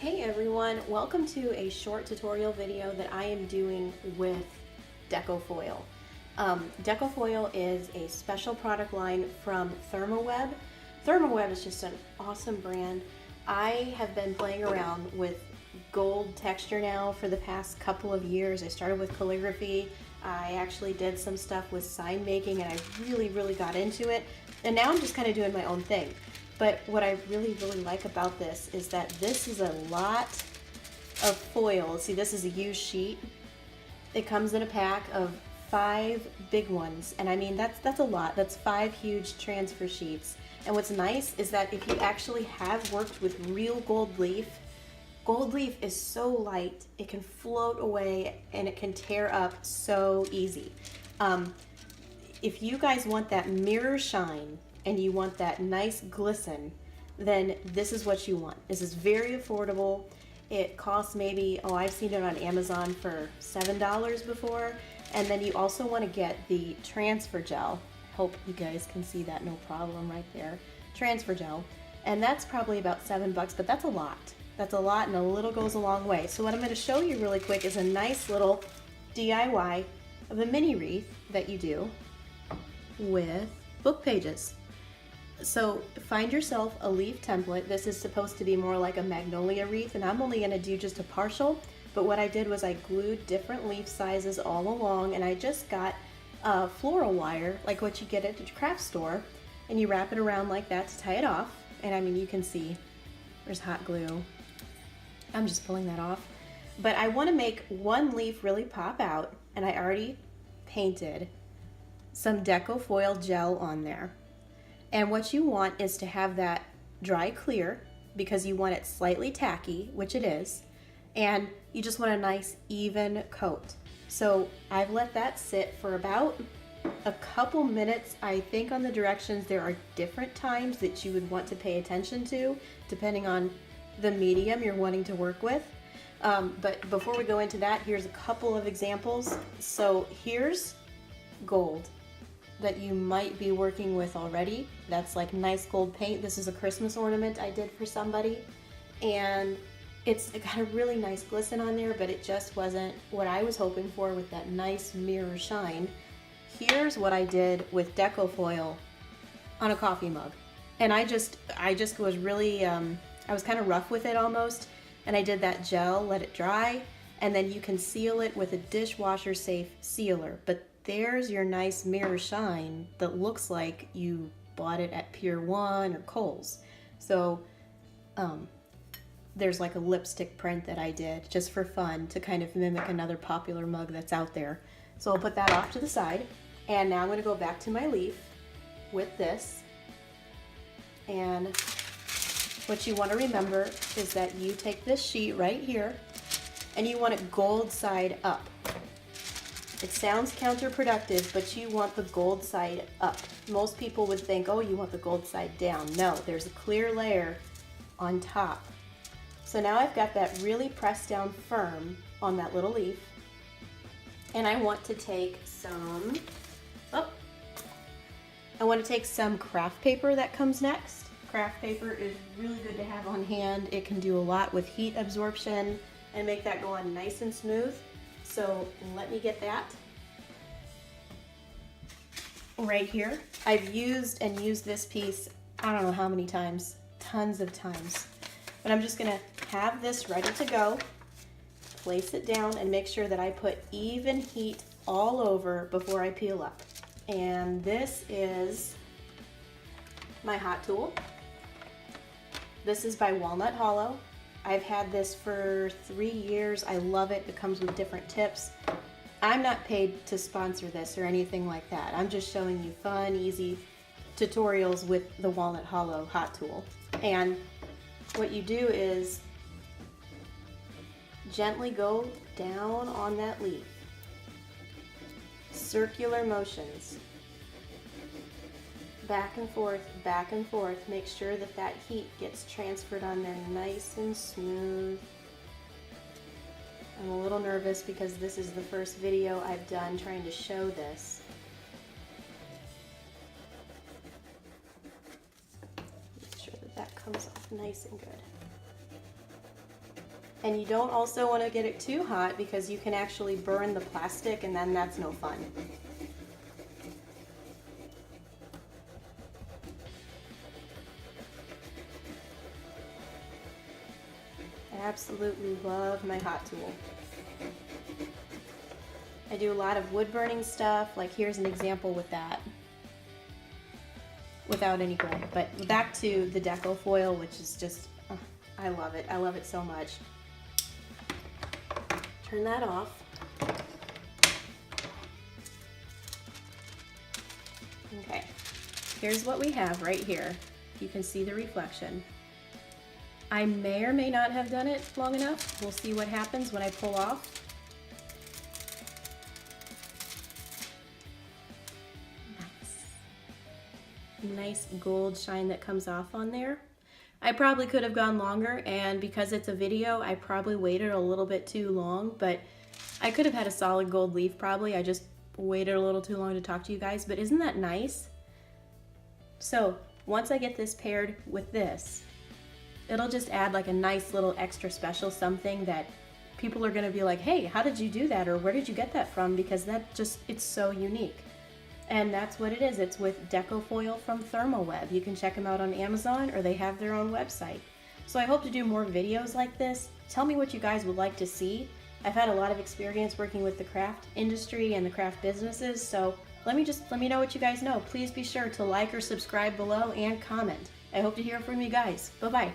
Hey everyone, welcome to a short tutorial video that I am doing with Deco Foil. Deco Foil is a special product line from Thermoweb. Thermoweb is just an awesome brand. I have been playing around with gold texture now for the past couple of years. I started with calligraphy. I actually did some stuff with sign making and I really got into it. And now I'm just kind of doing my own thing. But what I really like about this is that this is a lot of foil. See, this is a used sheet. It comes in a pack of 5 big ones. And I mean, that's a lot. That's 5 huge transfer sheets. And what's nice is that if you actually have worked with real gold leaf is so light, it can float away and it can tear up so easy. If you guys want that mirror shine, and you want that nice glisten, then this is what you want. This is very affordable. It costs maybe, I've seen it on Amazon for $7 before. And then you also want to get the transfer gel. Hope you guys can see that, no problem right there. Transfer gel. And that's probably about $7, but that's a lot. That's a lot and a little goes a long way. So what I'm gonna show you really quick is a nice little DIY of a mini wreath that you do with book pages. So find yourself a leaf template. This is supposed to be more like a magnolia wreath, and I'm only going to do just a partial, but what I did was I glued different leaf sizes all along, and I just got floral wire, like what you get at the craft store, and you wrap it around like that to tie it off. And I mean, you can see there's hot glue. I'm just pulling that off. But I want to make one leaf really pop out, and I already painted some Deco Foil gel on there. And what you want is to have that dry clear because you want it slightly tacky, which it is, and you just want a nice even coat. So I've let that sit for about a couple minutes. I think on the directions there are different times that you would want to pay attention to depending on the medium you're wanting to work with. But before we go into that, here's a couple of examples. So here's gold that you might be working with already. That's like nice gold paint. This is a Christmas ornament I did for somebody, and it got a really nice glisten on there, but it just wasn't what I was hoping for with that nice mirror shine. Here's what I did with Deco Foil on a coffee mug, and I just was really I was kind of rough with it almost, and I did that gel, let it dry, and then you can seal it with a dishwasher safe sealer. But there's your nice mirror shine that looks like you bought it at Pier 1 or Kohl's. So there's like a lipstick print that I did just for fun to kind of mimic another popular mug that's out there. So I'll put that off to the side. And now I'm going to go back to my leaf with this. And what you want to remember is that you take this sheet right here and you want it gold side up. It sounds counterproductive, but you want the gold side up. Most people would think, oh, you want the gold side down. No, there's a clear layer on top. So now I've got that really pressed down firm on that little leaf. And I want to take some, kraft paper that comes next. Kraft paper is really good to have on hand. It can do a lot with heat absorption and make that go on nice and smooth. So let me get that right here. I've used this piece, I don't know how many times, tons of times. But I'm just gonna have this ready to go, place it down and make sure that I put even heat all over before I peel up. And this is my hot tool. This is by Walnut Hollow. I've had this for 3 years. I love it. It comes with different tips. I'm not paid to sponsor this or anything like that. I'm just showing you fun, easy tutorials with the Walnut Hollow hot tool. And what you do is gently go down on that leaf. Circular motions. Back and forth, make sure that that heat gets transferred on there nice and smooth. I'm a little nervous because this is the first video I've done trying to show this. Make sure that that comes off nice and good. And you don't also want to get it too hot because you can actually burn the plastic and then that's no fun. I absolutely love my hot tool. I do a lot of wood burning stuff, like here's an example with that, without any gold. But back to the Deco Foil, which is just, I love it. I love it so much. Turn that off. Okay, here's what we have right here. You can see the reflection. I may or may not have done it long enough. We'll see what happens when I pull off. Nice gold shine that comes off on there. I probably could have gone longer, and because it's a video, I probably waited a little bit too long, but I could have had a solid gold leaf probably. I just waited a little too long to talk to you guys, but isn't that nice? So once I get this paired with this, it'll just add like a nice little extra special something that people are gonna be like, hey, how did you do that? Or where did you get that from? Because that just, it's so unique. And that's what it is. It's with Deco Foil from ThermoWeb. You can check them out on Amazon, or they have their own website. So I hope to do more videos like this. Tell me what you guys would like to see. I've had a lot of experience working with the craft industry and the craft businesses, so let me know what you guys know. Please be sure to like or subscribe below and comment. I hope to hear from you guys. Bye-bye.